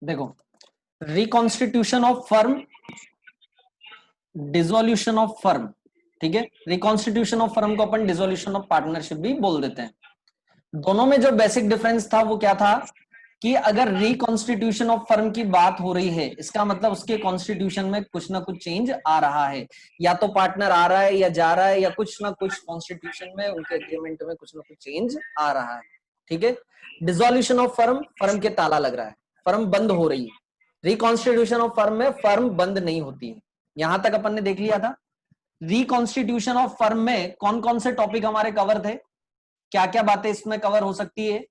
देखो, reconstitution of firm, dissolution of firm, ठीक है। रिकॉन्स्टिट्यूशन ऑफ फर्म को अपन डिसोल्यूशन ऑफ पार्टनरशिप भी बोल देते हैं। दोनों में जो बेसिक डिफरेंस था वो क्या था कि अगर रिकॉन्स्टिट्यूशन ऑफ फर्म की बात हो रही है, इसका मतलब उसके कॉन्स्टिट्यूशन में कुछ ना कुछ चेंज आ रहा है, या तो पार्टनर आ रहा है या जा रहा है, या कुछ ना कुछ कॉन्स्टिट्यूशन में उनके एग्रीमेंट में कुछ ना कुछ चेंज आ रहा है, ठीक है। डिसोल्यूशन ऑफ फर्म, फर्म के ताला लग रहा है, फर्म बंद हो रही है। रिकॉन्स्टिट्यूशन ऑफ फर्म में फर्म बंद नहीं होती है। यहां तक अपन ने देख लिया था। रिकॉन्स्टिट्यूशन ऑफ फर्म में कौन कौन से टॉपिक हमारे कवर थे, क्या क्या बातें इसमें कवर हो सकती है।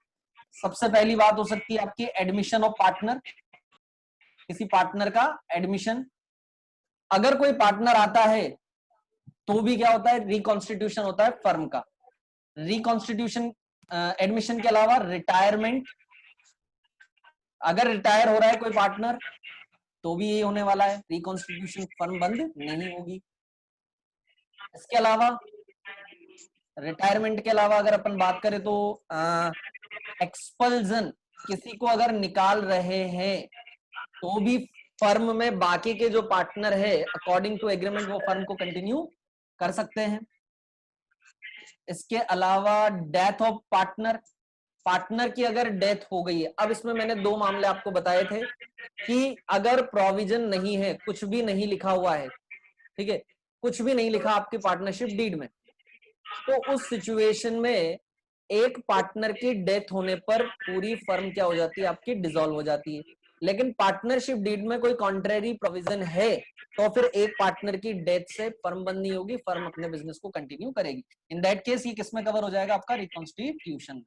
सबसे पहली बात हो सकती है आपकी एडमिशन ऑफ पार्टनर, किसी पार्टनर का एडमिशन। अगर कोई पार्टनर आता है तो भी क्या होता है, रिकॉन्स्टिट्यूशन होता है फर्म का। रिकॉन्स्टिट्यूशन एडमिशन के अलावा रिटायरमेंट, अगर रिटायर हो रहा है कोई पार्टनर तो भी ये होने वाला है, रिकॉन्स्टिट्यूशन फर्म बंद नहीं होगी। इसके अलावा रिटायरमेंट के अलावा अगर अपन बात करें तो एक्सपल्जन, किसी को अगर निकाल रहे हैं तो भी फर्म में बाकी के जो पार्टनर है अकॉर्डिंग टू एग्रीमेंट वो फर्म को कंटिन्यू कर सकते हैं। इसके अलावा डेथ ऑफ पार्टनर, पार्टनर की अगर डेथ हो गई है, अब इसमें मैंने दो मामले आपको बताए थे कि अगर प्रोविजन नहीं है, कुछ भी नहीं लिखा हुआ है, ठीक है, कुछ भी नहीं लिखा आपकी पार्टनरशिप डीड में, तो उस सिचुएशन में एक पार्टनर की डेथ होने पर पूरी फर्म क्या हो जाती है आपकी, डिसॉल्व हो जाती है। लेकिन पार्टनरशिप डीड में कोई कॉन्ट्रेरी प्रोविजन है तो फिर एक पार्टनर की डेथ से फर्म बंद नहीं होगी, फर्म अपने बिजनेस को कंटिन्यू करेगी। इन दैट केस ये किसमें कवर हो जाएगा आपका, रिकॉन्स्टिट्यूशन।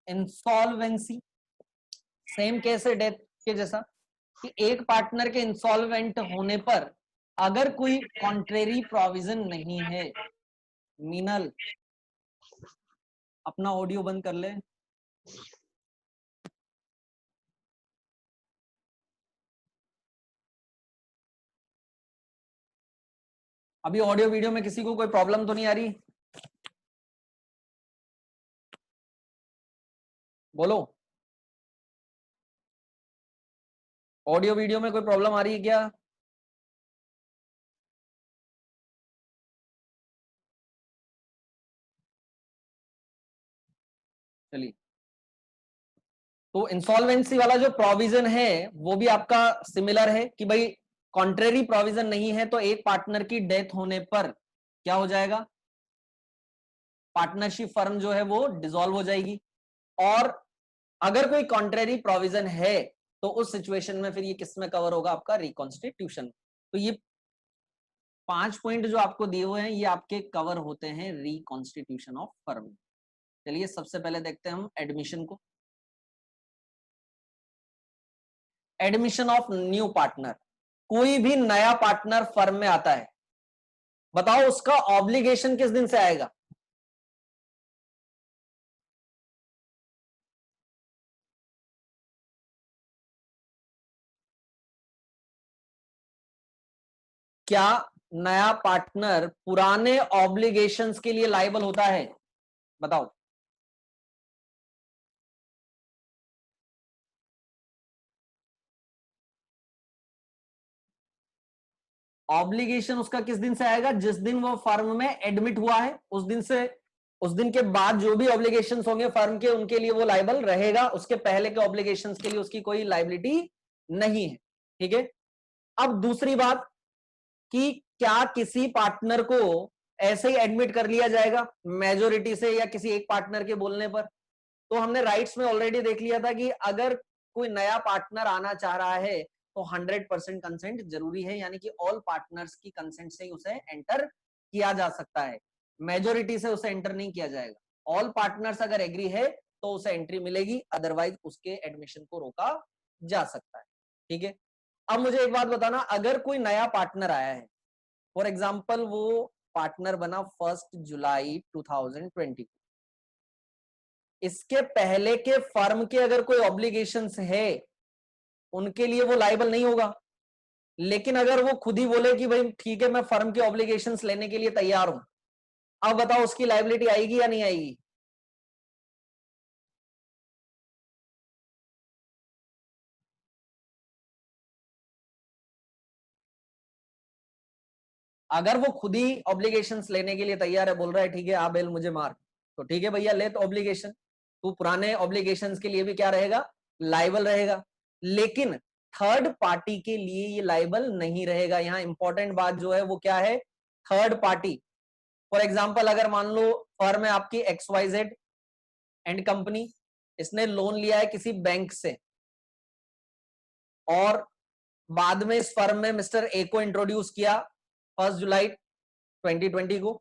इंसॉल्वेंसी, सेम केस है डेथ के जैसा कि एक पार्टनर के इंसॉल्वेंट होने पर अगर कोई कॉन्ट्रेरी प्रोविजन नहीं है, मीनल अपना ऑडियो बंद कर ले। अभी ऑडियो वीडियो में किसी को कोई प्रॉब्लम तो नहीं आ रही, बोलो। ऑडियो वीडियो में कोई प्रॉब्लम आ रही है क्या? चलिए, तो इंसॉल्वेंसी वाला जो प्रोविजन है वो भी आपका सिमिलर है कि भाई कॉन्ट्रेरी प्रोविजन नहीं है तो एक पार्टनर की डेथ होने पर क्या हो जाएगा, पार्टनरशिप फर्म जो है वो डिसॉल्व हो जाएगी। और अगर कोई कॉन्ट्रेरी प्रोविजन है तो उस सिचुएशन में फिर ये किसमें कवर होगा आपका, रिकॉन्स्टिट्यूशन। तो ये 5 पॉइंट जो आपको दिए हुए हैं ये आपके कवर होते हैं रिकॉन्स्टिट्यूशन ऑफ फर्म। चलिए सबसे पहले देखते हैं हम एडमिशन को। एडमिशन ऑफ न्यू पार्टनर, कोई भी नया पार्टनर फर्म में आता है, बताओ उसका ऑब्लिगेशन किस दिन से आएगा। क्या नया पार्टनर पुराने ऑब्लिगेशंस के लिए लायबल होता है, बताओ। ऑब्लिगेशन उसका किस दिन से आएगा, जिस दिन वो फर्म में एडमिट हुआ है उस दिन से, उस दिन के बाद जो भी ऑब्लिगेशंस होंगे फर्म के उनके लिए वो लायबल रहेगा, उसके पहले के ऑब्लिगेशंस के लिए उसकी कोई लायबिलिटी नहीं है, ठीक है। अब दूसरी बात कि क्या किसी पार्टनर को ऐसे ही एडमिट कर लिया जाएगा मेजोरिटी से या किसी एक पार्टनर के बोलने पर। तो हमने राइट्स में ऑलरेडी देख लिया था कि अगर कोई नया पार्टनर आना चाह रहा है तो 100% कंसेंट जरूरी है, यानी कि ऑल पार्टनर्स की कंसेंट से ही उसे एंटर किया जा सकता है, मेजोरिटी से उसे एंटर नहीं किया जाएगा। ऑल पार्टनर्स अगर एग्री है तो उसे एंट्री मिलेगी, अदरवाइज उसके एडमिशन को रोका जा सकता है, ठीक है। अब मुझे एक बात बताना, अगर कोई नया पार्टनर आया है, फॉर एग्जाम्पल वो पार्टनर बना 1 जुलाई 2020, इसके पहले के फर्म के अगर कोई ऑब्लिगेशंस है उनके लिए वो लायबल नहीं होगा। लेकिन अगर वो खुद ही बोले कि भाई ठीक है मैं फर्म के ऑब्लिगेशंस लेने के लिए तैयार हूं, अब बताओ उसकी लायबिलिटी आएगी या नहीं आएगी। अगर वो खुद ही ऑब्लिगेशंस लेने के लिए तैयार है, बोल रहा है ठीक है आ बेल मुझे मार, तो ठीक है भैया ले तो ऑब्लिगेशन, तू पुराने ऑब्लिगेशंस के लिए भी क्या रहेगा, लाइबल रहेगा। लेकिन थर्ड पार्टी के लिए ये लाइबल नहीं रहेगा। यहाँ इंपॉर्टेंट बात जो है वो क्या है, थर्ड पार्टी। फॉर एग्जाम्पल अगर मान लो फर्म है आपकी XYZ एंड कंपनी, इसने लोन लिया है किसी बैंक से और बाद में इस फर्म में मिस्टर ए को इंट्रोड्यूस किया 1 जुलाई 2020 को,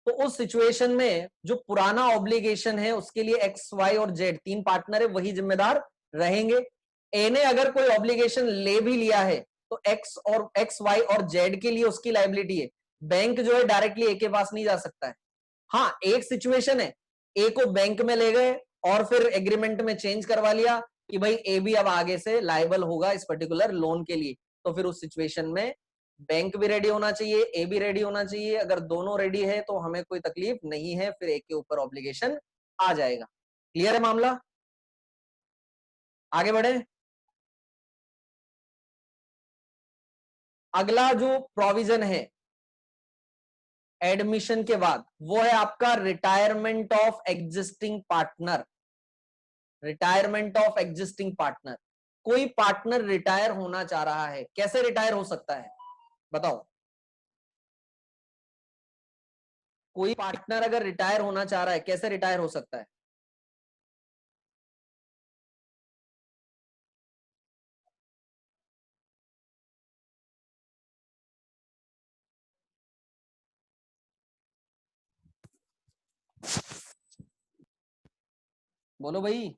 तो उस सिचुएशन में जो पुराना ऑब्लिगेशन है उसके लिए एक्स वाई और जेड तीन पार्टनर है, वही जिम्मेदार रहेंगे। ए ने अगर कोई ऑब्लिगेशन ले भी लिया है तो एक्स वाई और जेड के लिए उसकी लाइबिलिटी है। बैंक जो है डायरेक्टली ए के पास नहीं जा सकता है। हाँ एक सिचुएशन है, ए को बैंक में ले गए और फिर एग्रीमेंट में चेंज करवा लिया कि भाई ए भी अब आगे से लायबल होगा इस पर्टिकुलर लोन के लिए, तो फिर उस सिचुएशन में बैंक भी रेडी होना चाहिए, ए भी रेडी होना चाहिए। अगर दोनों रेडी है तो हमें कोई तकलीफ नहीं है, फिर ए के ऊपर ऑब्लिगेशन आ जाएगा। क्लियर है मामला, आगे बढ़े। अगला जो प्रोविजन है एडमिशन के बाद वो है आपका retirement of existing partner. Retirement of existing partner, कोई पार्टनर रिटायर होना चाह रहा है, कैसे रिटायर हो सकता है बताओ। कोई पार्टनर अगर रिटायर होना चाह रहा है कैसे रिटायर हो सकता है। बोलो भाई।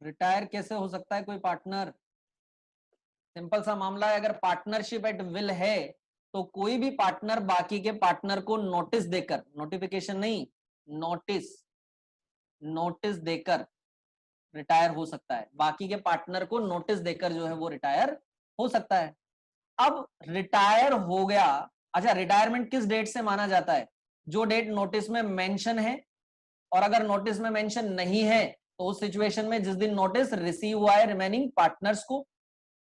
रिटायर कैसे हो सकता है कोई पार्टनर, सिंपल सा मामला है, अगर पार्टनरशिप एट विल है तो कोई भी पार्टनर बाकी के पार्टनर को नोटिस देकर, नोटिफिकेशन नहीं नोटिस, नोटिस देकर रिटायर हो सकता है। बाकी के पार्टनर को नोटिस देकर जो है वो रिटायर हो सकता है। अब रिटायर हो गया, अच्छा रिटायरमेंट किस डेट से माना जाता है, जो डेट नोटिस में मेंशन है, और अगर नोटिस में मेंशन नहीं है तो उस सिचुएशन में जिस दिन नोटिस रिसीव हुआ है रिमेनिंग पार्टनर्स को,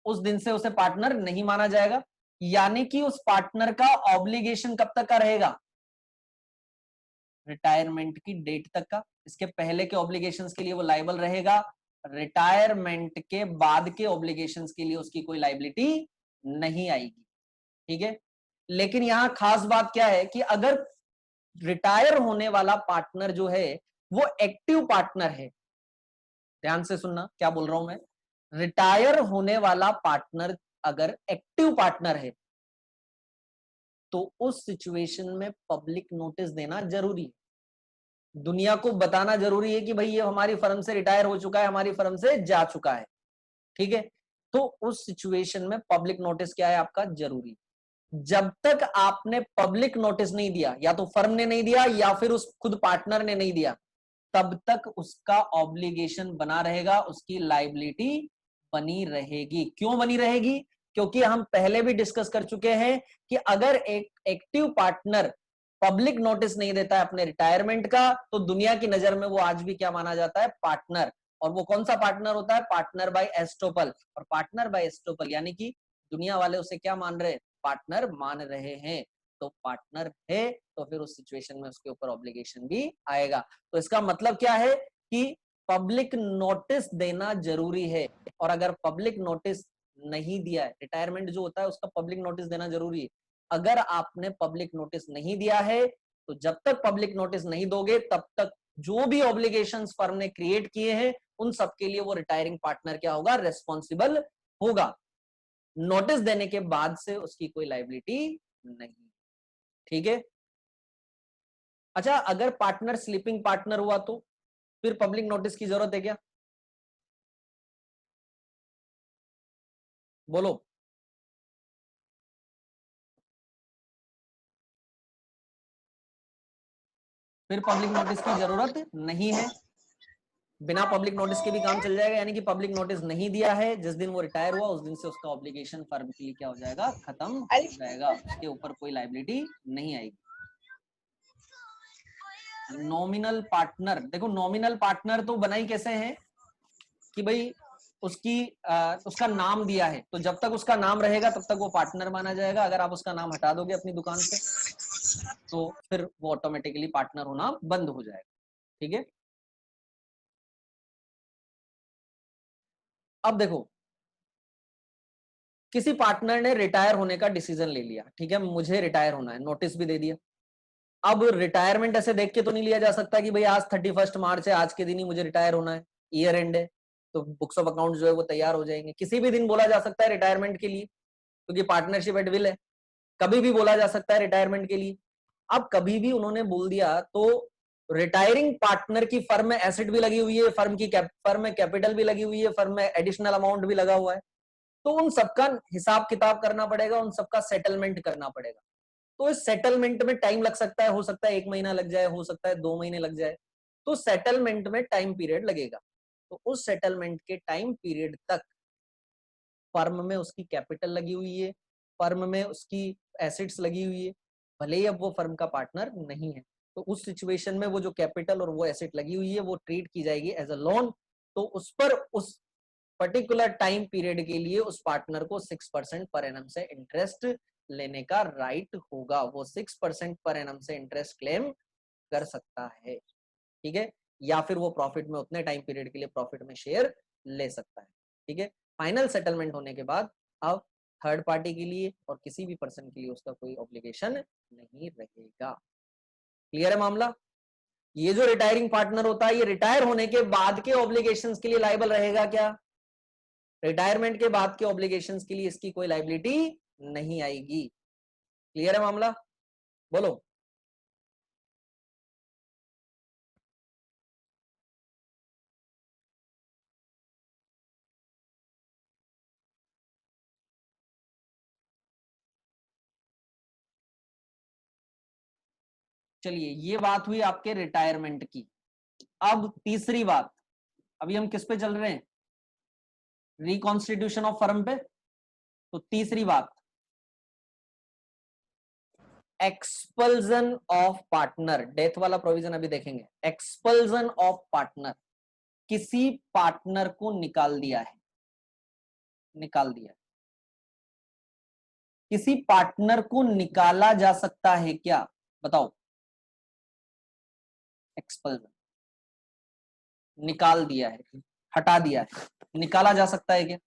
उस दिन से उसे पार्टनर नहीं माना जाएगा। यानी कि उस पार्टनर का ऑब्लिगेशन कब तक का रहेगा, रिटायरमेंट की डेट तक का। इसके पहले के ऑब्लिगेशंस के लिए वो लायबल रहेगा, रिटायरमेंट के बाद के ऑब्लिगेशंस के लिए उसकी कोई लायबिलिटी नहीं आएगी। ठीक है, लेकिन यहां खास बात क्या है कि अगर रिटायर होने वाला पार्टनर जो है वो एक्टिव पार्टनर है, ध्यान से सुनना क्या बोल रहा हूं मैं, रिटायर होने वाला पार्टनर अगर एक्टिव पार्टनर है तो उस सिचुएशन में पब्लिक नोटिस देना जरूरी है, दुनिया को बताना जरूरी है कि भाई ये हमारी फर्म से रिटायर हो चुका है, हमारी फर्म से जा चुका है। ठीक है, तो उस सिचुएशन में पब्लिक नोटिस क्या है आपका जरूरी। जब तक आपने पब्लिक नोटिस नहीं दिया, या तो फर्म ने नहीं दिया या फिर उस खुद पार्टनर ने नहीं दिया, तब तक उसका ऑब्लिगेशन बना रहेगा, उसकी लायबिलिटी बनी रहेगी। क्यों बनी रहेगी, क्योंकि हम पहले भी डिस्कस कर चुके हैं कि अगर एक एक्टिव पार्टनर पब्लिक नोटिस नहीं देता है अपने रिटायरमेंट का, तो दुनिया की नजर में वो आज भी क्या माना जाता है, पार्टनर। और वो कौन सा पार्टनर होता है, पार्टनर बाय एस्टोपल। और पार्टनर बाय एस्टोपल यानी कि दुनिया वाले उसे क्या मान रहे हैं, पार्टनर मान रहे हैं। तो पार्टनर है तो फिर उस सिचुएशन में उसके ऊपर ऑब्लिगेशन भी आएगा। तो इसका मतलब क्या है कि पब्लिक नोटिस देना जरूरी है, और अगर पब्लिक नोटिस नहीं दिया है, रिटायरमेंट जो होता है उसका पब्लिक नोटिस देना जरूरी है। अगर आपने पब्लिक नोटिस नहीं दिया है तो जब तक पब्लिक नोटिस नहीं दोगे तब तक जो भी ऑब्लिगेशंस फर्म ने क्रिएट किए हैं उन सबके लिए वो रिटायरिंग पार्टनर क्या होगा, रेस्पॉन्सिबल होगा। नोटिस देने के बाद से उसकी कोई लायबिलिटी नहीं। ठीक है, अच्छा अगर पार्टनर स्लीपिंग पार्टनर हुआ तो फिर पब्लिक नोटिस की जरूरत है क्या, बोलो। फिर पब्लिक नोटिस की जरूरत नहीं है, बिना पब्लिक नोटिस के भी काम चल जाएगा। यानी कि पब्लिक नोटिस नहीं दिया है, जिस दिन वो रिटायर हुआ उस दिन से उसका ऑब्लिगेशन फर्म के लिए क्या हो जाएगा, खत्म हो जाएगा, उसके ऊपर कोई लायबिलिटी नहीं आएगी। नॉमिनल पार्टनर, देखो नॉमिनल पार्टनर तो बनाई कैसे है कि भाई उसकी उसका नाम दिया है, तो जब तक उसका नाम रहेगा तब तक वो पार्टनर माना जाएगा। अगर आप उसका नाम हटा दोगे अपनी दुकान से तो फिर वो ऑटोमेटिकली पार्टनर होना बंद हो जाएगा। ठीक है, अब देखो, किसी पार्टनर ने रिटायर होने का डिसीजन ले लिया, ठीक है, मुझे रिटायर होना है, नोटिस भी दे दिया। अब रिटायरमेंट ऐसे देख के तो नहीं लिया जा सकता कि भाई आज 31 मार्च है, आज के दिन ही मुझे रिटायर होना है, ईयर एंड है, तो बुक्स ऑफ अकाउंट जो है वो तैयार हो जाएंगे। किसी भी दिन बोला जा सकता है रिटायरमेंट के लिए, क्योंकि पार्टनरशिप एट विल है, कभी भी बोला जा सकता है रिटायरमेंट के लिए। अब कभी भी उन्होंने बोल दिया तो रिटायरिंग पार्टनर की फर्म में एसेट भी लगी हुई है, फर्म में कैपिटल भी लगी हुई है, फर्म में एडिशनल अमाउंट भी लगा हुआ है, तो उन सबका हिसाब किताब करना पड़ेगा, उन सबका सेटलमेंट करना पड़ेगा। तो इस सेटलमेंट में टाइम लग सकता है, हो सकता है 1 महीना लग जाए, हो सकता है 2 महीने लग जाए, तो सेटलमेंट में टाइम पीरियड लगेगा। तो उस सेटलमेंट के टाइम पीरियड तक फर्म में उसकी कैपिटल लगी हुई है, फर्म में उसकी एसेट्स लगी हुई है, भले ही अब वो फर्म का पार्टनर नहीं है, तो उस सिचुएशन में वो जो कैपिटल और वो एसेट लगी हुई है वो ट्रीट की जाएगी एज अ लोन। तो उस पर उस पर्टिकुलर टाइम पीरियड के लिए उस पार्टनर को 6% पर एनम से इंटरेस्ट लेने का राइट होगा, वो 6% पर एनम से इंटरेस्ट क्लेम कर सकता है। ठीक है, या फिर वो प्रॉफिट में उतने टाइम पीरियड के लिए प्रॉफिट में शेयर ले सकता है। ठीक है, फाइनल सेटलमेंट होने के बाद अब थर्ड पार्टी के लिए और किसी भी पर्सन के लिए उसका कोई ऑब्लिगेशन नहीं रहेगा। क्लियर है मामला? ये जो रिटायरिंग पार्टनर होता है ये रिटायर होने के बाद के ऑब्लिगेशंस के लिए लायबल रहेगा क्या? रिटायरमेंट के बाद के ऑब्लिगेशंस के लिए इसकी कोई लायबिलिटी नहीं आएगी। क्लियर है मामला? बोलो। चलिए, ये बात हुई आपके रिटायरमेंट की। अब तीसरी बात, अभी हम किस पे चल रहे हैं? रिकॉन्स्टिट्यूशन ऑफ फर्म पे। तो तीसरी बात, एक्सपल्जन ऑफ पार्टनर, डेथ वाला प्रोविजन अभी देखेंगे। एक्सपल्जन ऑफ पार्टनर, किसी पार्टनर को निकाल दिया है, निकाल दिया है। किसी पार्टनर को निकाला जा सकता है क्या? बताओ। एक्सपल्जन, निकाल दिया है, हटा दिया है, निकाला जा सकता है क्या?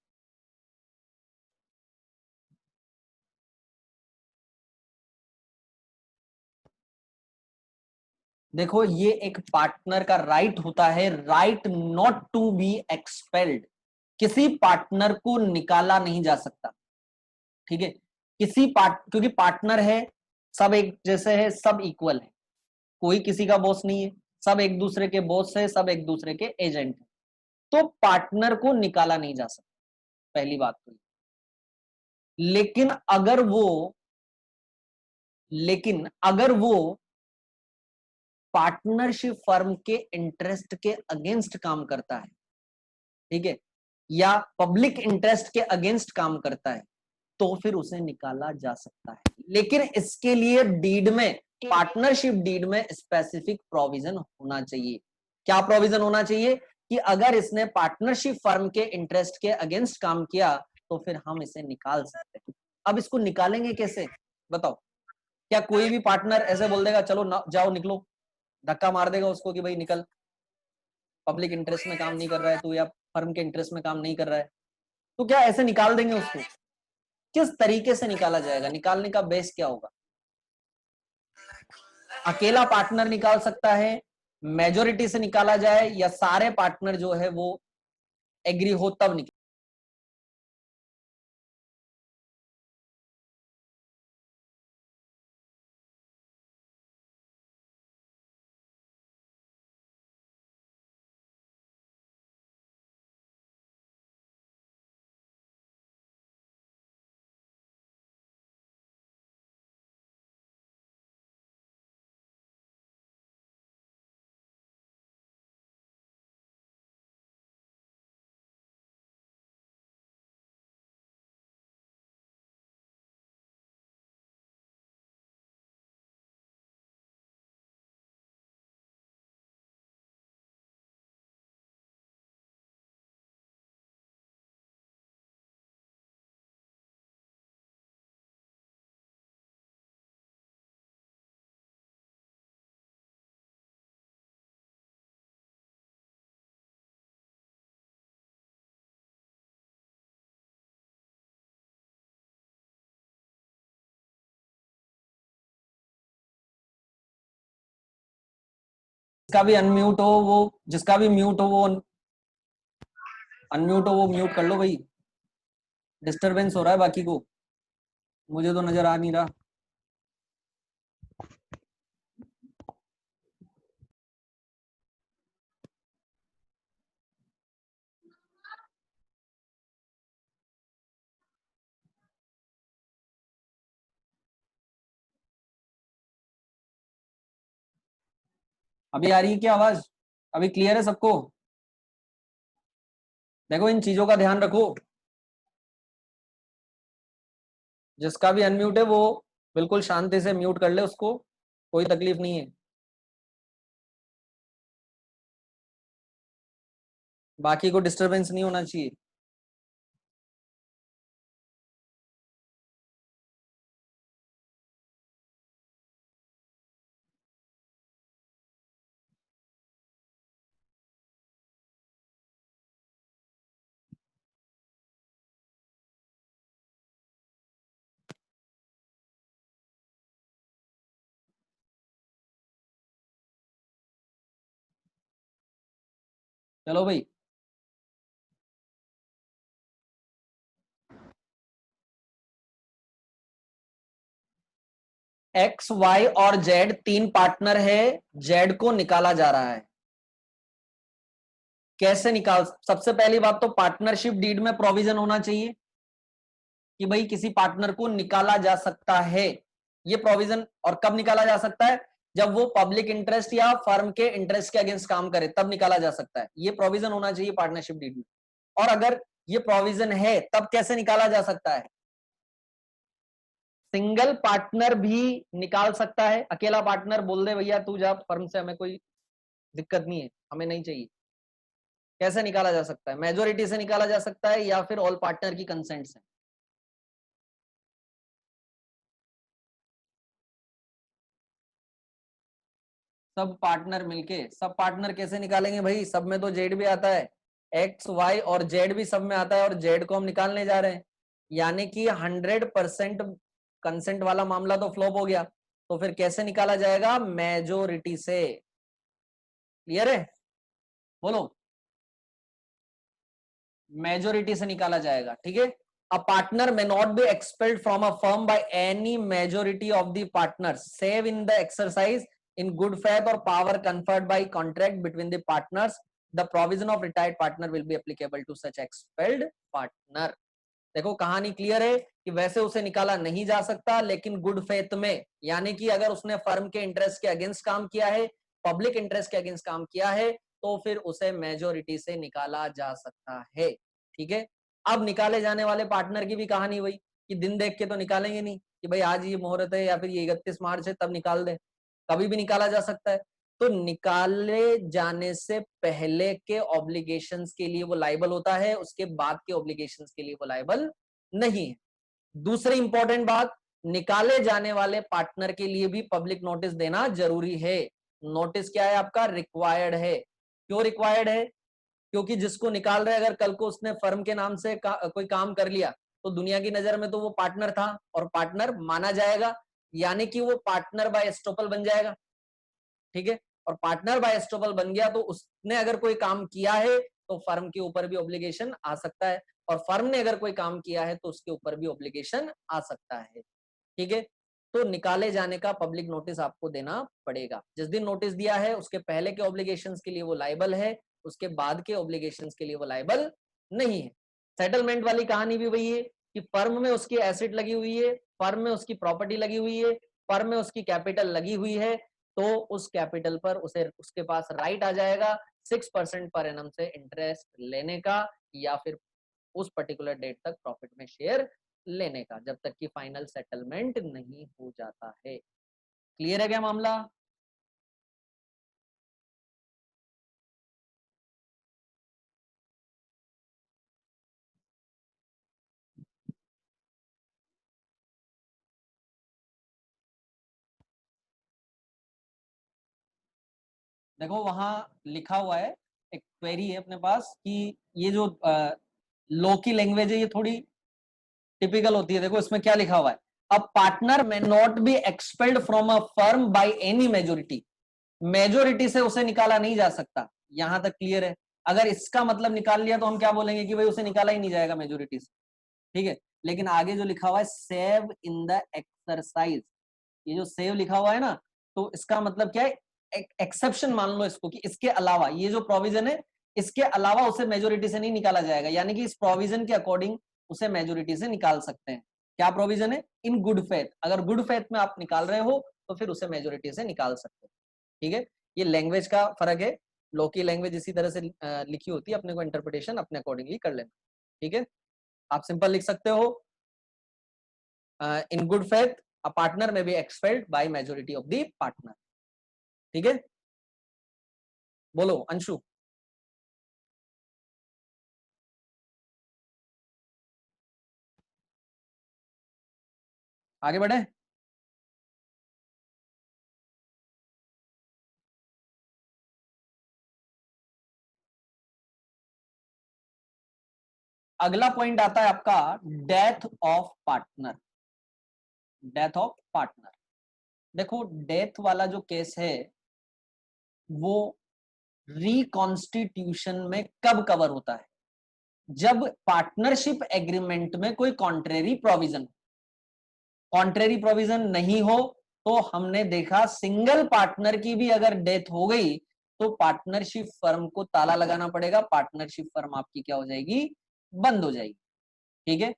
देखो, ये एक पार्टनर का राइट होता है, right not to be expelled. किसी पार्टनर को निकाला नहीं जा सकता। ठीक है, क्योंकि पार्टनर है, सब एक जैसे है, सब इक्वल है, कोई किसी का बॉस नहीं है, सब एक दूसरे के बॉस है, सब एक दूसरे के एजेंट है, तो पार्टनर को निकाला नहीं जा सकता, पहली बात तो। लेकिन अगर वो लेकिन अगर वो पार्टनरशिप फर्म के इंटरेस्ट के अगेंस्ट काम करता है, ठीक है, या पब्लिक इंटरेस्ट के अगेंस्ट काम करता है, तो फिर उसे निकाला जा सकता है। लेकिन इसके लिए डीड में, पार्टनरशिप डीड में स्पेसिफिक प्रोविजन होना चाहिए। क्या प्रोविजन होना चाहिए? कि अगर इसने पार्टनरशिप फर्म के इंटरेस्ट के अगेंस्ट काम किया तो फिर हम इसे निकाल सकते हैं। अब इसको निकालेंगे कैसे? बताओ। क्या कोई भी पार्टनर ऐसे बोल देगा चलो जाओ निकलो, धक्का मार देगा उसको कि भाई निकल, पब्लिक इंटरेस्ट में काम नहीं कर रहा है तू, या फर्म के इंटरेस्ट में काम नहीं कर रहा है, तो क्या ऐसे निकाल देंगे उसको? किस तरीके से निकाला जाएगा? निकालने का बेस क्या होगा? अकेला पार्टनर निकाल सकता है, मेजोरिटी से निकाला जाए, या सारे पार्टनर जो है वो एग्री हो तब निकाल जिसका भी अनम्यूट हो वो, जिसका भी म्यूट हो वो अनम्यूट हो वो म्यूट कर लो भाई, डिस्टरबेंस हो रहा है बाकी को, मुझे तो नजर आ नहीं रहा। अभी आ रही है क्या आवाज? अभी क्लियर है सबको? देखो इन चीजों का ध्यान रखो, जिसका भी अनम्यूट है वो बिल्कुल शांति से म्यूट कर ले उसको, कोई तकलीफ नहीं है, बाकी को डिस्टरबेंस नहीं होना चाहिए। चलो भाई, एक्स वाई और जेड तीन पार्टनर है, जेड को निकाला जा रहा है। कैसे निकाल, सबसे पहली बात तो पार्टनरशिप डीड में प्रोविजन होना चाहिए कि भाई किसी पार्टनर को निकाला जा सकता है, ये प्रोविजन। और कब निकाला जा सकता है? जब वो पब्लिक इंटरेस्ट या फर्म के इंटरेस्ट के अगेंस्ट काम करे तब निकाला जा सकता है, ये प्रोविजन होना चाहिए पार्टनरशिप डीड में। और अगर ये प्रोविजन है तब कैसे निकाला जा सकता है? सिंगल पार्टनर भी निकाल सकता है, अकेला पार्टनर बोल दे भैया तू जा फर्म से, हमें कोई दिक्कत नहीं है, हमें नहीं चाहिए। कैसे निकाला जा सकता है? मेजोरिटी से निकाला जा सकता है या फिर ऑल पार्टनर की कंसेंट से। सब पार्टनर मिलके, सब पार्टनर कैसे निकालेंगे भाई? सब में तो जेड भी आता है, एक्स वाई और जेड भी सब में आता है, और जेड को हम निकालने जा रहे हैं, यानी कि 100% कंसेंट वाला मामला तो फ्लॉप हो गया। तो फिर कैसे निकाला जाएगा? मेजोरिटी से। क्लियर है? बोलो। मेजोरिटी से निकाला जाएगा, ठीक है। A partner may not be expelled from a firm by any majority of the partners, save in the exercise in good faith or power conferred by contract between the partners. The provision of retired partner will be applicable to such expelled partner. देखो कहानी clear है कि वैसे उसे निकाला नहीं जा सकता, लेकिन गुड फेथ में, यानी कि अगर उसने फर्म के इंटरेस्ट के अगेंस्ट काम किया है, पब्लिक इंटरेस्ट के अगेंस्ट काम किया है, तो फिर उसे मेजोरिटी से निकाला जा सकता है, ठीक है। अब निकाले जाने वाले पार्टनर की भी कहानी वही, कि दिन देख के तो निकालेंगे नहीं कि भाई आज ये मुहूर्त है या फिर ये 31 मार्च है तब निकाल दे, कभी भी निकाला जा सकता है। तो निकाले जाने से पहले के ऑब्लिगेशंस के लिए वो लायबल होता है, उसके बाद के ऑब्लिगेशंस के लिए वो लायबल नहीं है। दूसरी इंपॉर्टेंट बात, निकाले जाने वाले पार्टनर के लिए भी पब्लिक नोटिस देना जरूरी है। नोटिस क्या है आपका? रिक्वायर्ड है। क्यों रिक्वायर्ड है? क्योंकि जिसको निकाल रहे, अगर कल को उसने फर्म के नाम से कोई काम कर लिया तो दुनिया की नजर में तो वो पार्टनर था और पार्टनर माना जाएगा, यानी कि वो पार्टनर बाय एस्टोपल बन जाएगा, ठीक है। और पार्टनर बाय एस्टोपल बन गया तो उसने अगर कोई काम किया है तो फर्म के ऊपर भी ऑब्लिगेशन आ सकता है, और फर्म ने अगर कोई काम किया है तो उसके ऊपर भी ऑब्लिगेशन आ सकता है, ठीक है। तो निकाले जाने का पब्लिक नोटिस आपको देना पड़ेगा। जिस दिन नोटिस दिया है उसके पहले के ऑब्लिगेशंस के लिए वो लायबल है, उसके बाद के ऑब्लिगेशंस के लिए वो लायबल नहीं है। सेटलमेंट वाली कहानी भी वही है कि फर्म में उसकी एसेट लगी हुई है, फर्म में उसकी प्रॉपर्टी लगी हुई है, फर्म में उसकी कैपिटल लगी हुई है, तो उस कैपिटल पर उसे उसके पास राइट आ जाएगा 6% पर एनम से इंटरेस्ट लेने का, या फिर उस पर्टिकुलर डेट तक प्रॉफिट में शेयर लेने का, जब तक कि फाइनल सेटलमेंट नहीं हो जाता है। क्लियर है क्या मामला? देखो वहां लिखा हुआ है, एक क्वेरी है अपने पास कि ये जो लॉ की लैंग्वेज है ये थोड़ी टिपिकल होती है। देखो इसमें क्या लिखा हुआ है, अ पार्टनर में not be expelled from a firm by any majority. Majority से उसे निकाला नहीं जा सकता, यहां तक क्लियर है। अगर इसका मतलब निकाल लिया तो हम क्या बोलेंगे कि भाई उसे निकाला ही नहीं जाएगा मेजोरिटी से, ठीक है। लेकिन आगे जो लिखा हुआ है सेव इन द एक्सरसाइज, ये जो सेव लिखा हुआ है ना, तो इसका मतलब क्या है, एक्सेप्शन मान लो इसको कि इसके अलावा ये जो प्रोविजन है, इसके अलावा उसे मेजोरिटी से नहीं निकाला जाएगा, यानी कि इस प्रोविजन के अकॉर्डिंग उसे मेजोरिटी से निकाल सकते हैं। क्या प्रोविजन है? इन गुड फेथ, अगर गुड फेथ में आप निकाल रहे हो तो फिर उसे मेजोरिटी से निकाल सकते हो, ठीक है। ये लैंग्वेज का फर्क है, लॉ की लैंग्वेज इसी तरह से लिखी होती है, अपने को इंटरप्रिटेशन अपने अकॉर्डिंगली कर लेना, ठीक है। आप सिंपल लिख सकते हो in good faith a partner may be expelled by majority of the partner, ठीक है। बोलो अंशु। आगे बढ़े। अगला पॉइंट आता है आपका death of partner. Death of partner, देखो डेथ वाला जो केस है वो रिकॉन्स्टिट्यूशन में कब कवर होता है? जब पार्टनरशिप एग्रीमेंट में कोई कॉन्ट्रेरी प्रोविजन, कॉन्ट्रेरी प्रोविजन नहीं हो, तो हमने देखा सिंगल पार्टनर की भी अगर डेथ हो गई तो पार्टनरशिप फर्म को ताला लगाना पड़ेगा, पार्टनरशिप फर्म आपकी क्या हो जाएगी? बंद हो जाएगी, ठीक है।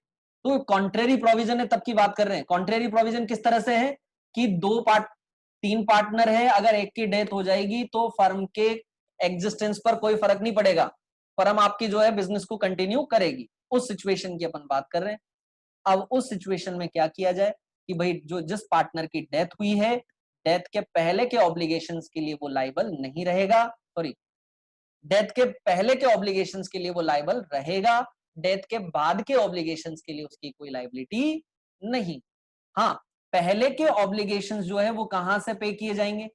तो कॉन्ट्रेरी प्रोविजन है तब की बात कर रहे हैं। कॉन्ट्रेरी प्रोविजन किस तरह से है कि तीन पार्टनर है, अगर एक की डेथ हो जाएगी तो फर्म के एग्जिस्टेंस पर कोई फर्क नहीं पड़ेगा, फर्म आपकी जो है बिजनेस को कंटिन्यू करेगी। उस सिचुएशन की अपन बात कर रहे हैं। अब उस सिचुएशन में क्या किया जाए कि भाई जो जिस पार्टनर की डेथ हुई है, डेथ के पहले के ऑब्लिगेशंस के लिए वो लाइबल नहीं रहेगा, सॉरी, डेथ के पहले के ऑब्लिगेशंस के लिए वो लाइबल रहेगा, डेथ के बाद के ऑब्लिगेशंस के लिए उसकी कोई लाइबिलिटी नहीं। हाँ, पहले के ऑब्लिगेशंस जो है वो कहां से पे किए जाएंगे?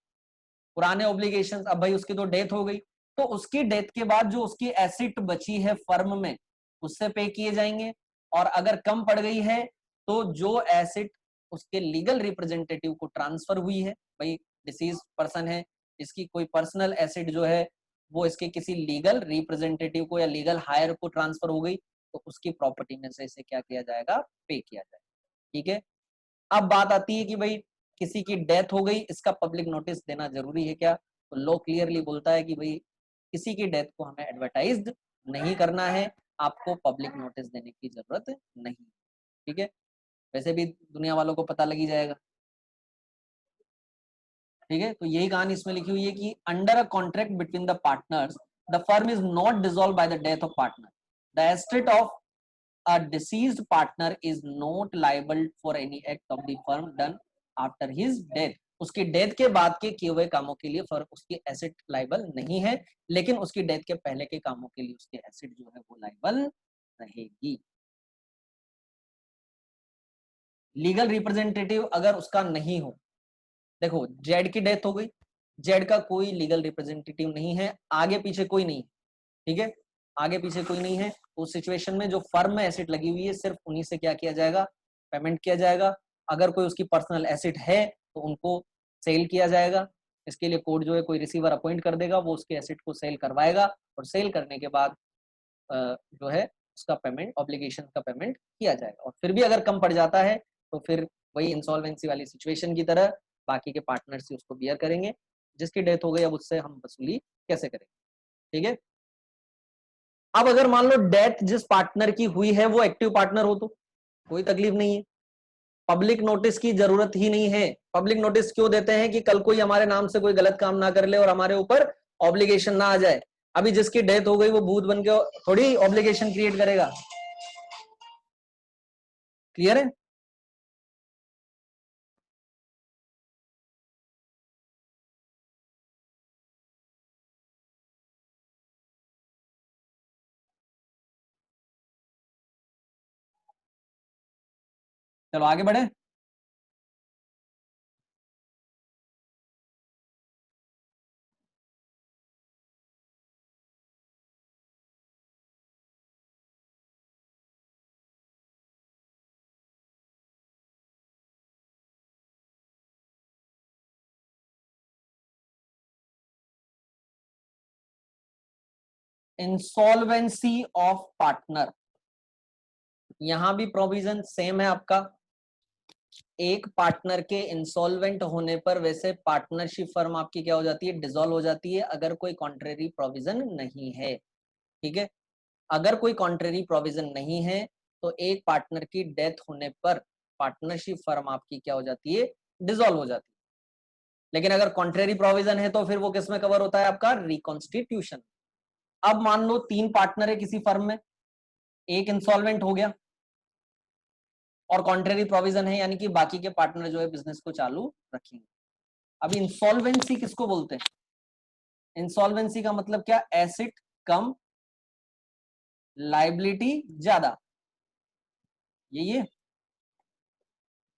पुराने ऑब्लिगेशंस, अब भाई उसकी तो डेथ हो गई, तो उसकी डेथ के बाद जो उसकी एसेट बची है फर्म में उससे पे किए जाएंगे। और अगर कम पड़ गई है तो जो एसेट उसके लीगल रिप्रेजेंटेटिव को ट्रांसफर हुई है, भाई डिसीज पर्सन है, इसकी कोई पर्सनल एसेट जो है वो इसके किसी लीगल रिप्रेजेंटेटिव को या लीगल हायर को ट्रांसफर हो गई, तो उसकी प्रॉपर्टी में से इसे क्या किया जाएगा? पे किया जाएगा, ठीक है। अब बात आती है कि भाई किसी की डेथ हो गई, इसका पब्लिक नोटिस देना जरूरी है क्या? तो लॉ क्लियरली बोलता है कि भाई किसी की डेथ को हमें एडवर्टाइज्ड नहीं करना है, आपको पब्लिक नोटिस देने की जरूरत नहीं, ठीक है। वैसे भी दुनिया वालों को पता लगी जाएगा, ठीक है। तो यही कहानी इसमें लिखी हुई है कि under a contract between the partners the firm is not dissolve by the death of partner, the estate of a deceased partner is not liable for any act of the firm done after his death, उसकी death के बाद के किए हुए कामों के लिए firm उसकी एसेट लाइबल नहीं है, लेकिन उसकी डेथ के पहले के कामों के लिए उसकी एसेट जो है वो लाइबल रहेगी। लीगल रिप्रेजेंटेटिव अगर उसका नहीं हो, देखो जेड की डेथ हो गई, जेड का कोई लीगल रिप्रेजेंटेटिव नहीं है, आगे पीछे कोई नहीं, ठीक है, आगे पीछे कोई नहीं है, उस सिचुएशन में जो फर्म में एसेट लगी हुई है सिर्फ उन्हीं से क्या किया जाएगा? पेमेंट किया जाएगा। अगर कोई उसकी पर्सनल एसेट है तो उनको सेल किया जाएगा, इसके लिए कोर्ट जो है कोई रिसीवर अपॉइंट कर देगा, वो उसके एसेट को सेल करवाएगा और सेल करने के बाद जो है उसका पेमेंट, ऑब्लिगेशन का पेमेंट किया जाएगा। और फिर भी अगर कम पड़ जाता है तो फिर वही इंसॉल्वेंसी वाली सिचुएशन की तरह बाकी के पार्टनर्स ही उसको बियर करेंगे, जिसकी डेथ हो गई अब उससे हम वसूली कैसे करेंगे, ठीक है। अब अगर मान लो डेथ जिस पार्टनर की हुई है वो एक्टिव पार्टनर हो तो कोई तकलीफ नहीं है, पब्लिक नोटिस की जरूरत ही नहीं है। पब्लिक नोटिस क्यों देते हैं? कि कल कोई हमारे नाम से कोई गलत काम ना कर ले और हमारे ऊपर ऑब्लिगेशन ना आ जाए। अभी जिसकी डेथ हो गई वो भूत बन के थोड़ी ऑब्लिगेशन क्रिएट करेगा, क्लियर है। चलो आगे बढ़े। इंसॉल्वेंसी ऑफ पार्टनर, यहां भी प्रोविजन सेम है आपका। एक पार्टनर के इंसॉल्वेंट होने पर वैसे पार्टनरशिप फर्म आपकी क्या हो जाती है, डिसॉल्व हो जाती है, अगर कोई कॉन्ट्रेरी प्रोविजन नहीं है। ठीक है, अगर कोई कॉन्ट्रेरी प्रोविजन नहीं है तो एक पार्टनर की डेथ होने पर पार्टनरशिप फर्म आपकी क्या हो जाती है, डिसॉल्व हो जाती है। लेकिन अगर कॉन्ट्रेरी प्रोविजन है तो फिर वो किस में कवर होता है, आपका रिकॉन्स्टिट्यूशन। अब मान लो 3 पार्टनर है किसी फर्म में, एक इंसॉल्वेंट हो गया और कॉन्ट्रेरी प्रोविजन है, यानी कि बाकी के पार्टनर जो है बिजनेस को चालू रखेंगे। अब इंसॉल्वेंसी किसको बोलते हैं, इंसॉल्वेंसी का मतलब क्या, एसेट कम लायबिलिटी ज्यादा, ये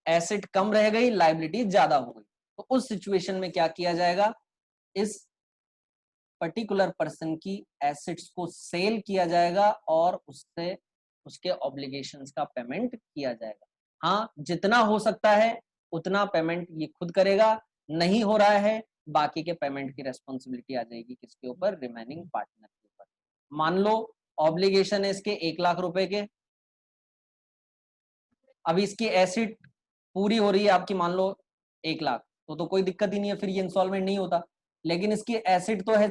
एसेट कम रह गई लायबिलिटी ज्यादा हो गई, तो उस सिचुएशन में क्या किया जाएगा, इस पर्टिकुलर पर्सन की एसेट्स को सेल किया जाएगा और उससे उसके ऑब्लिगेशंस का पेमेंट किया जाएगा। हाँ, जितना हो सकता है उतना पेमेंट ये खुद करेगा, नहीं हो रहा है बाकी के पेमेंट की रेस्पॉन्सिबिलिटी आ जाएगी किसके ऊपर, रिमेनिंग पार्टनर के ऊपर। मान लो ऑब्लिगेशन है इसके 1,00,000 रुपए के, अभी इसकी एसेट पूरी हो रही है आपकी मान लो 1,00,000, तो कोई दिक्कत ही नहीं है, फिर ये इंस्टॉलमेंट नहीं होता। लेकिन इसकी एसेट तो है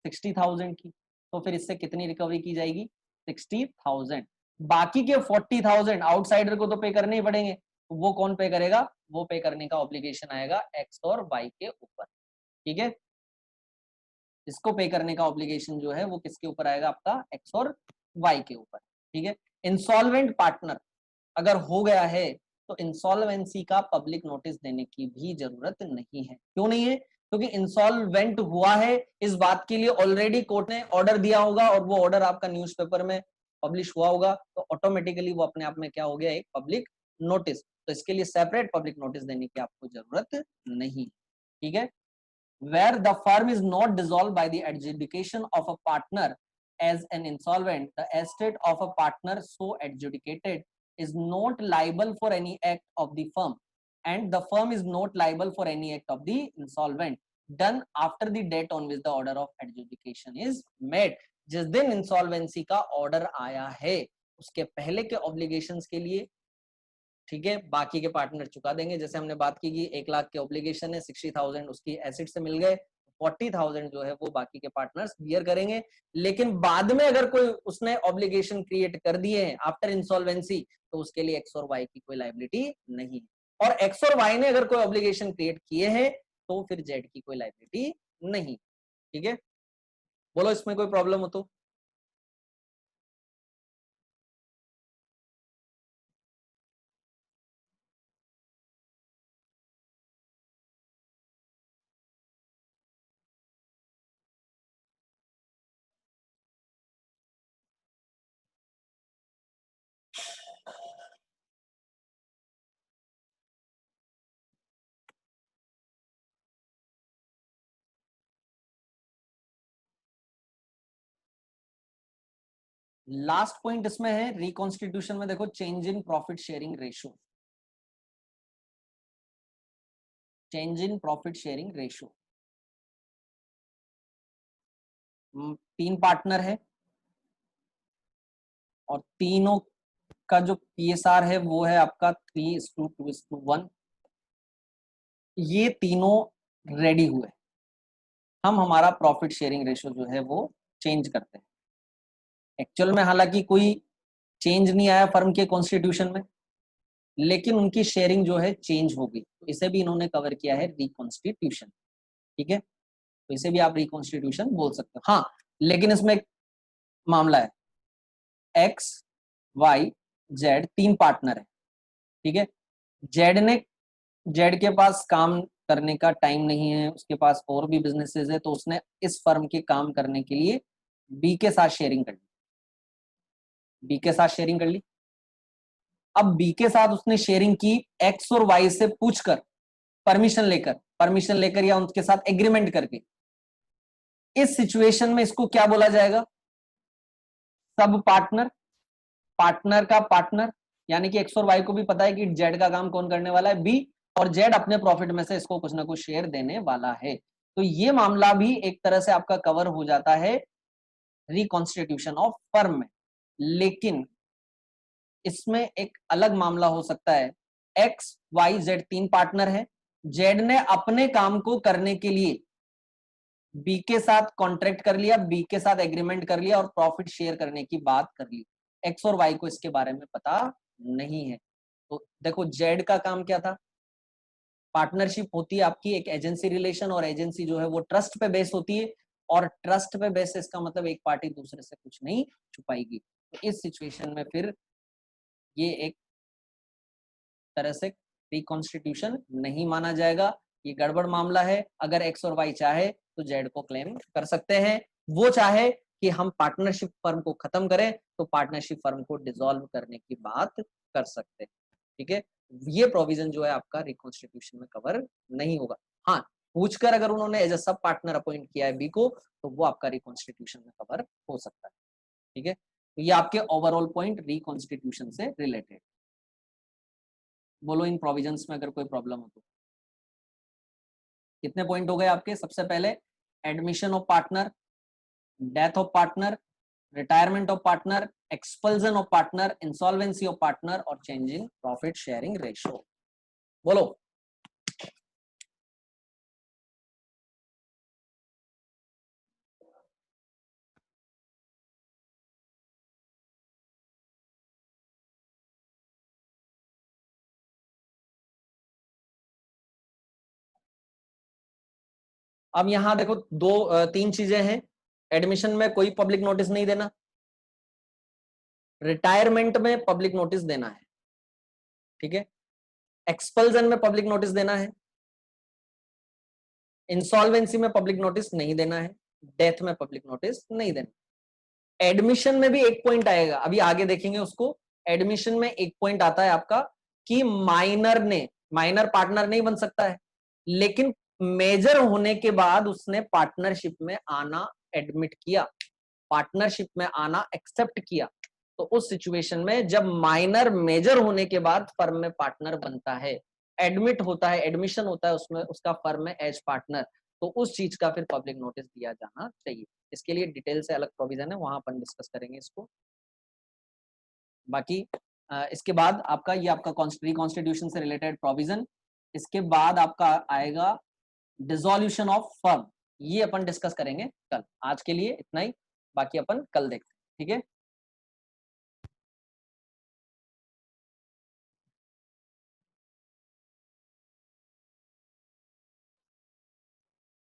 60,000 की, तो फिर इससे कितनी रिकवरी की जाएगी, 60,000। बाकी के 40,000 आउटसाइडर को तो पे करने ही पड़ेंगे, वो कौन पे करेगा, वो पे करने का ऑब्लिगेशन आएगा एक्स और वाई के ऊपर। ठीक है, इसको पे करने का ऑब्लिगेशन जो है वो किसके ऊपर आएगा, आपका एक्स और वाई के ऊपर। ठीक है, इंसॉल्वेंट पार्टनर अगर हो गया है तो इंसॉल्वेंसी का पब्लिक नोटिस देने की भी जरूरत नहीं है। क्यों नहीं है, क्योंकि इंसॉल्वेंट हुआ है इस बात के लिए ऑलरेडी कोर्ट ने ऑर्डर दिया होगा और वो ऑर्डर आपका न्यूज़पेपर में पब्लिश हुआ होगा, तो ऑटोमेटिकली वो अपने आप में क्या हो गया, एक पब्लिक नोटिस। तो इसके लिए सेपरेट पब्लिक नोटिस देने की आपको जरूरत नहीं। ठीक है, where the firm is not dissolved by the adjudication of a partner as an insolvent, the estate of a partner so adjudicated is not liable for any act of the firm, and the firm is not liable for any act of the insolvent done after the date on which the order of adjudication is made। जिस दिन insolvency का order आया है उसके पहले के obligations के लिए, ठीक है, बाकी के पार्टनर चुका देंगे। जैसे हमने बात की कि 1,00,000 के ऑब्लिगेशन है, 60,000 उसकी एसेट से मिल गए, 40,000 जो है वो बाकी के पार्टनर्स बियर करेंगे। लेकिन बाद में अगर कोई उसने ऑब्लिगेशन क्रिएट कर दिए हैं आफ्टर इंसॉल्वेंसी, तो उसके लिए एक्स और वाई की कोई लायबिलिटी नहीं है। और एक्स और वाई ने अगर कोई ऑब्लिगेशन क्रिएट किए हैं तो फिर जेड की कोई लायबिलिटी नहीं। ठीक है, बोलो इसमें कोई प्रॉब्लम हो तो। लास्ट पॉइंट इसमें है रिकॉन्स्टिट्यूशन में, देखो change in profit sharing ratio, change in profit sharing ratio. 3 partner है और तीनों का जो पीएसआर है वो है आपका 3:2:1। ये तीनों रेडी हुए, हम हमारा प्रॉफिट शेयरिंग रेशियो जो है वो चेंज करते हैं। एक्चुअल में हालांकि कोई चेंज नहीं आया फर्म के कॉन्स्टिट्यूशन में, लेकिन उनकी शेयरिंग जो है चेंज हो गई, तो इसे भी इन्होंने कवर किया है रिकॉन्स्टिट्यूशन। ठीक है, तो इसे भी आप रिकॉन्स्टिट्यूशन बोल सकते हो। हाँ, लेकिन इसमें एक मामला है, एक्स वाई जेड 3 पार्टनर है। ठीक है, जेड के पास काम करने का टाइम नहीं है, उसके पास और भी बिजनेसेस है, तो उसने इस फर्म के काम करने के लिए बी के साथ शेयरिंग कर ली, बी के साथ शेयरिंग कर ली। अब बी के साथ उसने शेयरिंग की एक्स और वाई से पूछकर, परमिशन लेकर या उनके साथ एग्रीमेंट करके। इस सिचुएशन में इसको क्या बोला जाएगा, सब पार्टनर, पार्टनर का पार्टनर, यानी कि एक्स और वाई को भी पता है कि जेड का काम कौन करने वाला है, बी, और जेड अपने प्रॉफिट में से इसको कुछ ना कुछ शेयर देने वाला है। तो ये मामला भी एक तरह से आपका कवर हो जाता है रिकॉन्स्टिट्यूशन ऑफ फर्म में। लेकिन इसमें एक अलग मामला हो सकता है, एक्स वाई जेड 3 पार्टनर है, जेड ने अपने काम को करने के लिए बी के साथ कॉन्ट्रैक्ट कर लिया, बी के साथ एग्रीमेंट कर लिया और प्रॉफिट शेयर करने की बात कर ली। एक्स और वाई को इसके बारे में पता नहीं है। तो देखो जेड का काम क्या था, पार्टनरशिप होती है आपकी एक एजेंसी रिलेशन, और एजेंसी जो है वो ट्रस्ट पे बेस होती है, और ट्रस्ट पे बेस इसका मतलब एक पार्टी दूसरे से कुछ नहीं छुपाएगी। तो इस सिचुएशन में फिर ये एक तरह से रिकॉन्स्टिट्यूशन नहीं माना जाएगा, ये गड़बड़ मामला है। अगर एक्स और वाई चाहे तो जेड को क्लेम कर सकते हैं, वो चाहे कि हम पार्टनरशिप फर्म को खत्म करें तो पार्टनरशिप फर्म को डिसॉल्व करने की बात कर सकते हैं। ठीक है, ये प्रोविजन जो है आपका रिकॉन्स्टिट्यूशन में कवर नहीं होगा। हाँ, पूछकर अगर उन्होंने as a sub partner appoint किया है बी को, तो वो आपका रिकॉन्स्टिट्यूशन में कवर हो सकता है। ठीक है, तो ये आपके ओवरऑल पॉइंट रिकॉन्स्टिट्यूशन से रिलेटेड। बोलो इन प्रोविजंस में अगर कोई प्रॉब्लम हो तो। कितने पॉइंट हो गए आपके? सबसे पहले admission of partner, death of partner, retirement of partner, expulsion of partner, insolvency of partner और change in profit sharing ratio. बोलो। अब यहां देखो तीन चीजें हैं। एडमिशन में कोई पब्लिक नोटिस नहीं देना, रिटायरमेंट में पब्लिक नोटिस देना है, ठीक है, एक्सपल्जन में पब्लिक नोटिस देना है, इंसॉल्वेंसी में पब्लिक नोटिस नहीं देना है, डेथ में पब्लिक नोटिस नहीं देना। एडमिशन में भी एक पॉइंट आएगा, अभी आगे देखेंगे उसको। एडमिशन में एक पॉइंट आता है आपका कि माइनर पार्टनर नहीं बन सकता है, लेकिन मेजर होने के बाद उसने पार्टनरशिप में आना एडमिट किया, पार्टनरशिप में आना एक्सेप्ट किया, तो उस सिचुएशन में जब माइनर मेजर होने के बाद फर्म में पार्टनर बनता है, एडमिट होता है, एडमिशन होता है उसमें उसका फर्म में एज पार्टनर, तो उस चीज का फिर पब्लिक नोटिस दिया जाना चाहिए। इसके लिए डिटेल से अलग प्रोविजन है, वहां अपन डिस्कस करेंगे इसको। बाकी इसके बाद आपका ये आपका कॉन्स्टिट्यूशन से रिलेटेड प्रोविजन। इसके बाद आपका आएगा डिसॉल्यूशन ऑफ फर्म, ये अपन डिस्कस करेंगे कल। आज के लिए इतना ही, बाकी अपन कल देखते हैं। ठीक है।